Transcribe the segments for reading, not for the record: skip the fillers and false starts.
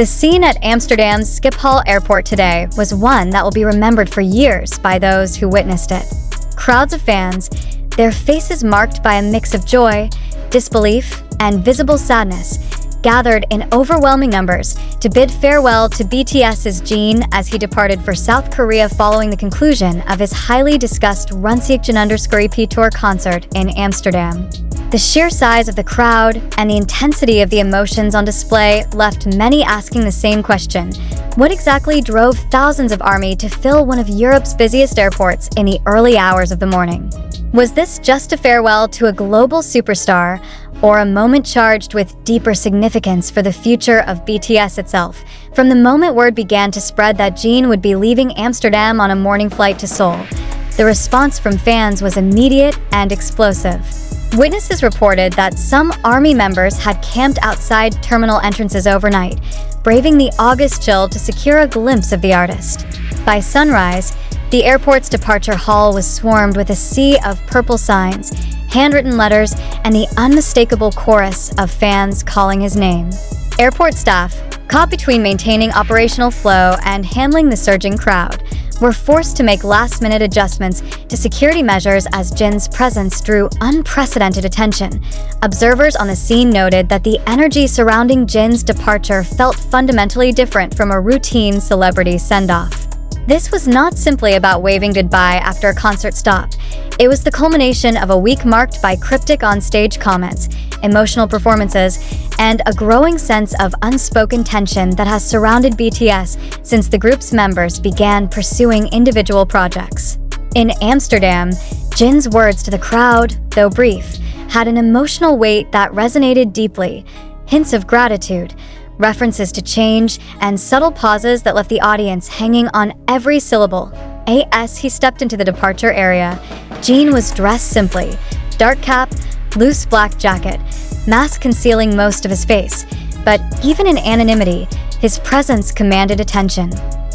The scene at Amsterdam's Schiphol Airport today was one that will be remembered for years by those who witnessed it. Crowds of fans, their faces marked by a mix of joy, disbelief, and visible sadness, gathered in overwhelming numbers to bid farewell to BTS's Jin as he departed for South Korea following the conclusion of his highly discussed Seokjin tour concert in Amsterdam. The sheer size of the crowd and the intensity of the emotions on display left many asking the same question: what exactly drove thousands of ARMY to fill one of Europe's busiest airports in the early hours of the morning? Was this just a farewell to a global superstar, or a moment charged with deeper significance for the future of BTS itself? From the moment word began to spread that Jin would be leaving Amsterdam on a morning flight to Seoul, the response from fans was immediate and explosive. Witnesses reported that some ARMY members had camped outside terminal entrances overnight, braving the August chill to secure a glimpse of the artist. By sunrise, the airport's departure hall was swarmed with a sea of purple signs, handwritten letters, and the unmistakable chorus of fans calling his name. Airport staff, caught between maintaining operational flow and handling the surging crowd, were forced to make last-minute adjustments to security measures as Jin's presence drew unprecedented attention. Observers on the scene noted that the energy surrounding Jin's departure felt fundamentally different from a routine celebrity send-off. This was not simply about waving goodbye after a concert stop. It was the culmination of a week marked by cryptic on-stage comments, emotional performances, and a growing sense of unspoken tension that has surrounded BTS since the group's members began pursuing individual projects. In Amsterdam, Jin's words to the crowd, though brief, had an emotional weight that resonated deeply. Hints of gratitude, references to change, and subtle pauses that left the audience hanging on every syllable. As he stepped into the departure area, Jin was dressed simply: dark cap, loose black jacket, mask concealing most of his face. But even in anonymity, his presence commanded attention.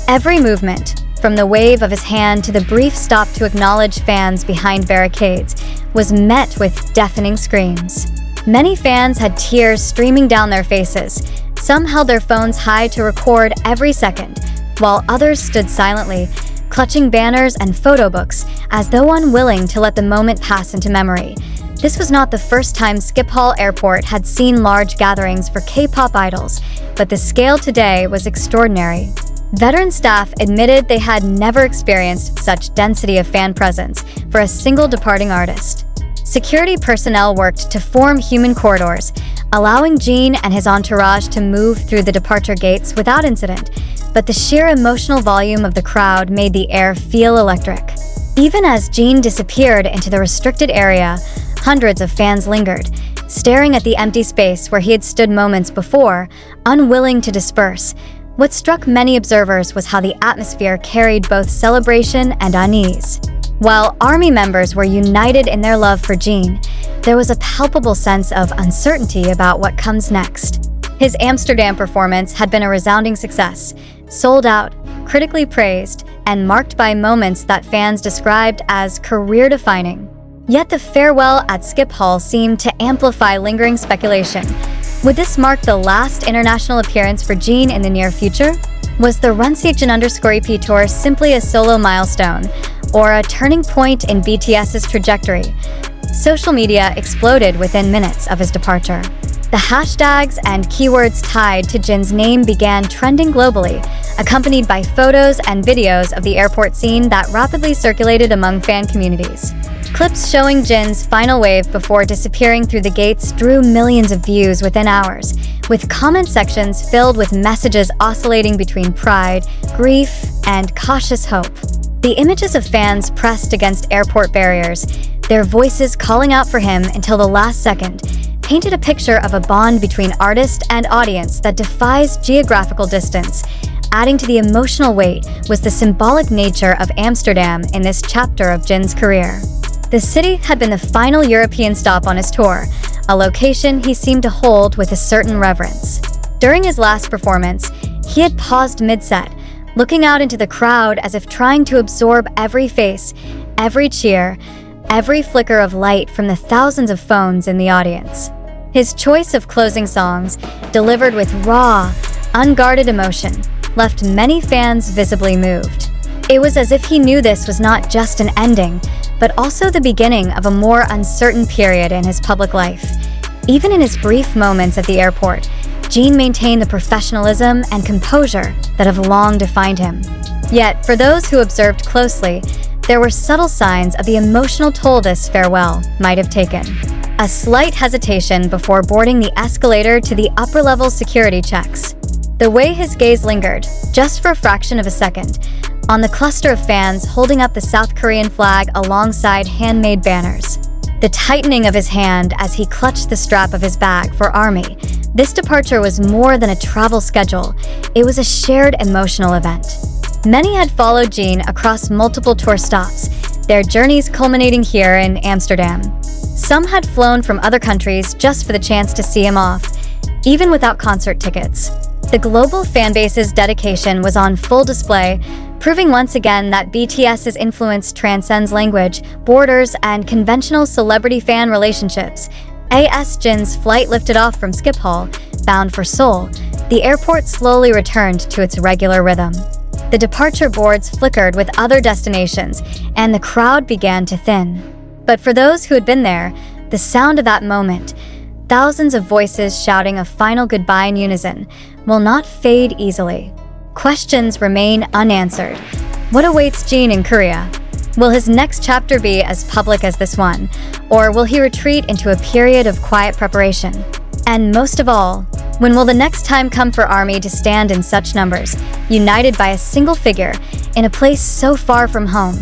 Every movement, from the wave of his hand to the brief stop to acknowledge fans behind barricades, was met with deafening screams. Many fans had tears streaming down their faces. Some held their phones high to record every second, while others stood silently, clutching banners and photo books as though unwilling to let the moment pass into memory. This was not the first time Schiphol Airport had seen large gatherings for K-pop idols, but the scale today was extraordinary. Veteran staff admitted they had never experienced such density of fan presence for a single departing artist. Security personnel worked to form human corridors, allowing Jin and his entourage to move through the departure gates without incident, but the sheer emotional volume of the crowd made the air feel electric. Even as Jin disappeared into the restricted area, hundreds of fans lingered, staring at the empty space where he had stood moments before, unwilling to disperse. What struck many observers was how the atmosphere carried both celebration and unease. While ARMY members were united in their love for Jin, there was a palpable sense of uncertainty about what comes next. His Amsterdam performance had been a resounding success, sold out, critically praised, and marked by moments that fans described as career-defining. Yet the farewell at Schiphol seemed to amplify lingering speculation. Would this mark the last international appearance for Jin in the near future? Was the Seokjin tour simply a solo milestone, or a turning point in BTS's trajectory? Social media exploded within minutes of his departure. The hashtags and keywords tied to Jin's name began trending globally, accompanied by photos and videos of the airport scene that rapidly circulated among fan communities. Clips showing Jin's final wave before disappearing through the gates drew millions of views within hours, with comment sections filled with messages oscillating between pride, grief, and cautious hope. The images of fans pressed against airport barriers, their voices calling out for him until the last second, painted a picture of a bond between artist and audience that defies geographical distance. Adding to the emotional weight was the symbolic nature of Amsterdam in this chapter of Jin's career. The city had been the final European stop on his tour, a location he seemed to hold with a certain reverence. During his last performance, he had paused mid-set, looking out into the crowd as if trying to absorb every face, every cheer, every flicker of light from the thousands of phones in the audience. His choice of closing songs, delivered with raw, unguarded emotion left many fans visibly moved. It was as if he knew this was not just an ending, but also the beginning of a more uncertain period in his public life. Even in his brief moments at the airport, Jin maintained the professionalism and composure that have long defined him. Yet, for those who observed closely, there were subtle signs of the emotional toll this farewell might have taken. A slight hesitation before boarding the escalator to the upper-level security checks. The way his gaze lingered, just for a fraction of a second, on the cluster of fans holding up the South Korean flag alongside handmade banners. The tightening of his hand as he clutched the strap of his bag for Army. This departure was more than a travel schedule. It was a shared emotional event. Many had followed Jin across multiple tour stops, their journeys culminating here in Amsterdam. Some had flown from other countries just for the chance to see him off, even without concert tickets. The global fanbase's dedication was on full display, proving once again that BTS's influence transcends language, borders, and conventional celebrity fan relationships. BTS Jin's flight lifted off from Schiphol, bound for Seoul. The airport slowly returned to its regular rhythm. The departure boards flickered with other destinations, and the crowd began to thin. But for those who had been there, the sound of that moment, thousands of voices shouting a final goodbye in unison, will not fade easily. Questions remain unanswered. What awaits Jin in Korea? Will his next chapter be as public as this one, or will he retreat into a period of quiet preparation? And most of all, when will the next time come for Army to stand in such numbers, united by a single figure, in a place so far from home?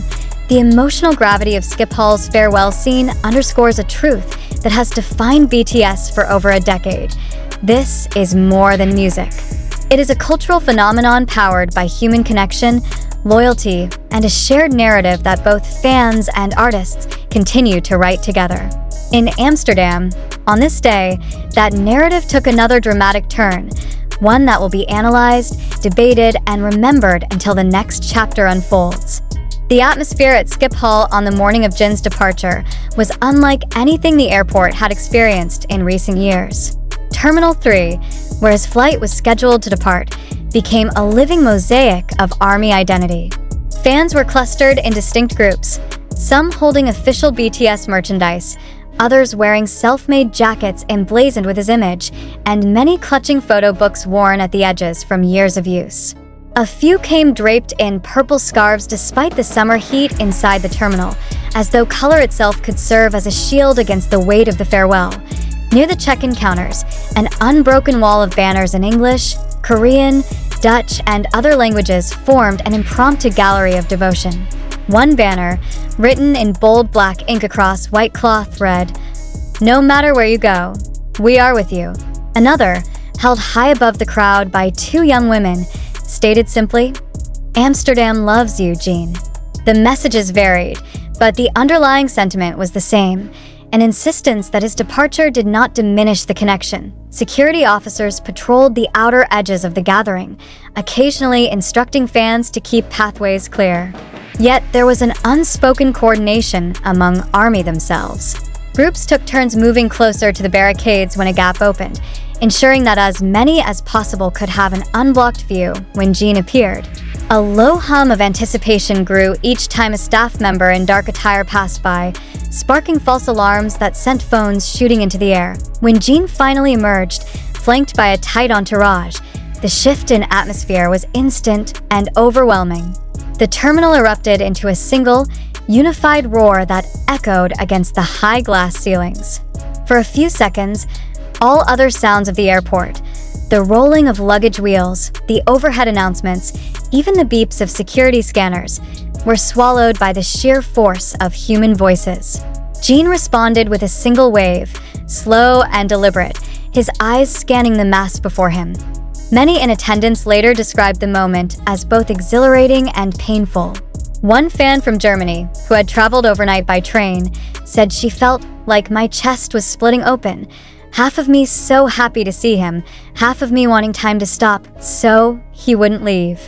The emotional gravity of Schiphol's farewell scene underscores a truth that has defined BTS for over a decade. This is more than music. It is a cultural phenomenon powered by human connection, loyalty, and a shared narrative that both fans and artists continue to write together. In Amsterdam, on this day, that narrative took another dramatic turn, one that will be analyzed, debated, and remembered until the next chapter unfolds. The atmosphere at Schiphol on the morning of Jin's departure was unlike anything the airport had experienced in recent years. Terminal 3, where his flight was scheduled to depart, became a living mosaic of Army identity. Fans were clustered in distinct groups, some holding official BTS merchandise, others wearing self-made jackets emblazoned with his image, and many clutching photo books worn at the edges from years of use. A few came draped in purple scarves despite the summer heat inside the terminal, as though color itself could serve as a shield against the weight of the farewell. Near the check-in counters, an unbroken wall of banners in English, Korean, Dutch, and other languages formed an impromptu gallery of devotion. One banner, written in bold black ink across white cloth, read, "No matter where you go, we are with you." Another, held high above the crowd by two young women, stated simply, "Amsterdam loves you, Jin." The messages varied, but the underlying sentiment was the same, an insistence that his departure did not diminish the connection. Security officers patrolled the outer edges of the gathering, occasionally instructing fans to keep pathways clear. Yet there was an unspoken coordination among Army themselves. Groups took turns moving closer to the barricades when a gap opened, ensuring that as many as possible could have an unblocked view when Jin appeared. A low hum of anticipation grew each time a staff member in dark attire passed by, sparking false alarms that sent phones shooting into the air. When Jin finally emerged, flanked by a tight entourage, the shift in atmosphere was instant and overwhelming. The terminal erupted into a single, unified roar that echoed against the high glass ceilings. For a few seconds, all other sounds of the airport, the rolling of luggage wheels, the overhead announcements, even the beeps of security scanners, were swallowed by the sheer force of human voices. Jin responded with a single wave, slow and deliberate, his eyes scanning the mass before him. Many in attendance later described the moment as both exhilarating and painful. One fan from Germany, who had traveled overnight by train, said she felt like my chest was splitting open. Half of me so happy to see him, half of me wanting time to stop so he wouldn't leave.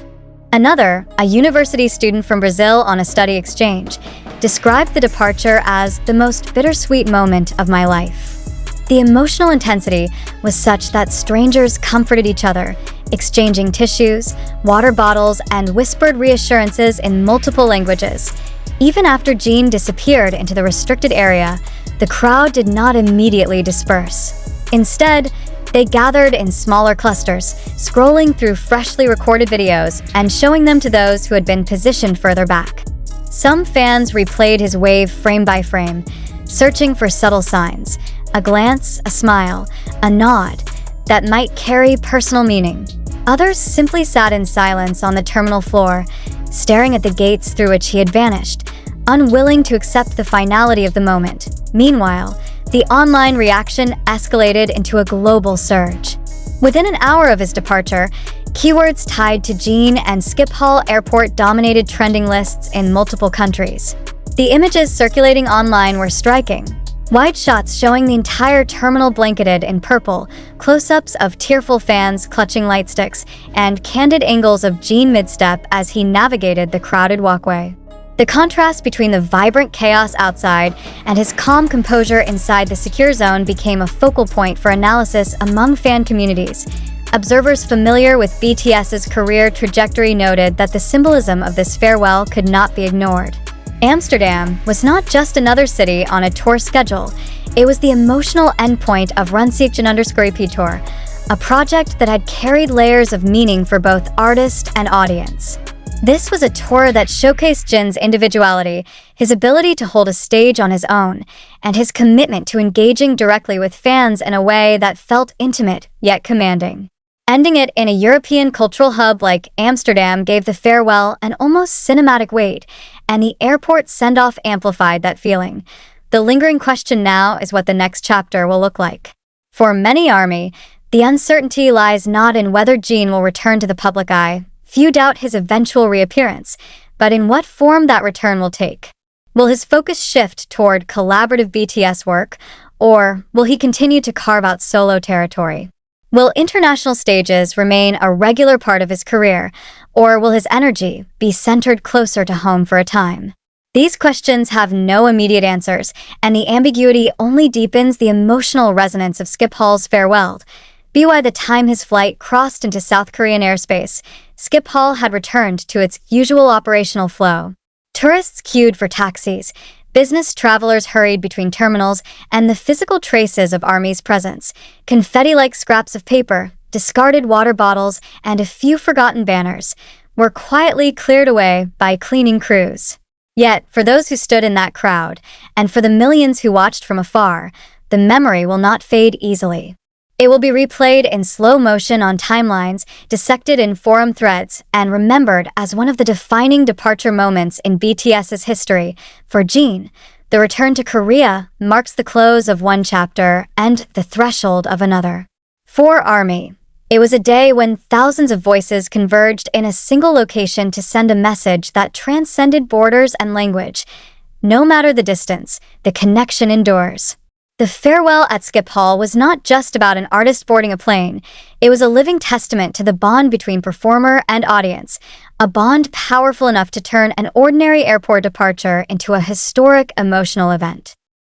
Another, a university student from Brazil on a study exchange, described the departure as the most bittersweet moment of my life. The emotional intensity was such that strangers comforted each other, exchanging tissues, water bottles, and whispered reassurances in multiple languages. Even after Jin disappeared into the restricted area, the crowd did not immediately disperse. Instead, they gathered in smaller clusters, scrolling through freshly recorded videos and showing them to those who had been positioned further back. Some fans replayed his wave frame by frame, searching for subtle signs, a glance, a smile, a nod, that might carry personal meaning. Others simply sat in silence on the terminal floor, staring at the gates through which he had vanished, unwilling to accept the finality of the moment. Meanwhile, the online reaction escalated into a global surge. Within an hour of his departure, keywords tied to Jin and Schiphol Airport dominated trending lists in multiple countries. The images circulating online were striking. Wide shots showing the entire terminal blanketed in purple, close-ups of tearful fans clutching light sticks, and candid angles of Jin mid-step as he navigated the crowded walkway. The contrast between the vibrant chaos outside and his calm composure inside the secure zone became a focal point for analysis among fan communities. Observers familiar with BTS's career trajectory noted that the symbolism of this farewell could not be ignored. Amsterdam was not just another city on a tour schedule, it was the emotional endpoint of Seokjin_EP Tour, a project that had carried layers of meaning for both artist and audience. This was a tour that showcased Jin's individuality, his ability to hold a stage on his own, and his commitment to engaging directly with fans in a way that felt intimate yet commanding. Ending it in a European cultural hub like Amsterdam gave the farewell an almost cinematic weight, and the airport send-off amplified that feeling. The lingering question now is what the next chapter will look like. For many ARMY, the uncertainty lies not in whether Jin will return to the public eye. Few doubt his eventual reappearance, but in what form that return will take. Will his focus shift toward collaborative BTS work, or will he continue to carve out solo territory? Will international stages remain a regular part of his career, or will his energy be centered closer to home for a time? These questions have no immediate answers, and the ambiguity only deepens the emotional resonance of Schiphol's farewell. By the time his flight crossed into South Korean airspace, Schiphol had returned to its usual operational flow. Tourists queued for taxis, business travelers hurried between terminals, and the physical traces of ARMY's presence, confetti-like scraps of paper, discarded water bottles, and a few forgotten banners, were quietly cleared away by cleaning crews. Yet, for those who stood in that crowd, and for the millions who watched from afar, the memory will not fade easily. It will be replayed in slow motion on timelines, dissected in forum threads, and remembered as one of the defining departure moments in BTS's history. For Jin, the return to Korea marks the close of one chapter and the threshold of another. For ARMY, it was a day when thousands of voices converged in a single location to send a message that transcended borders and language. No matter the distance, the connection endures. The farewell at Schiphol was not just about an artist boarding a plane. It was a living testament to the bond between performer and audience, a bond powerful enough to turn an ordinary airport departure into a historic emotional event.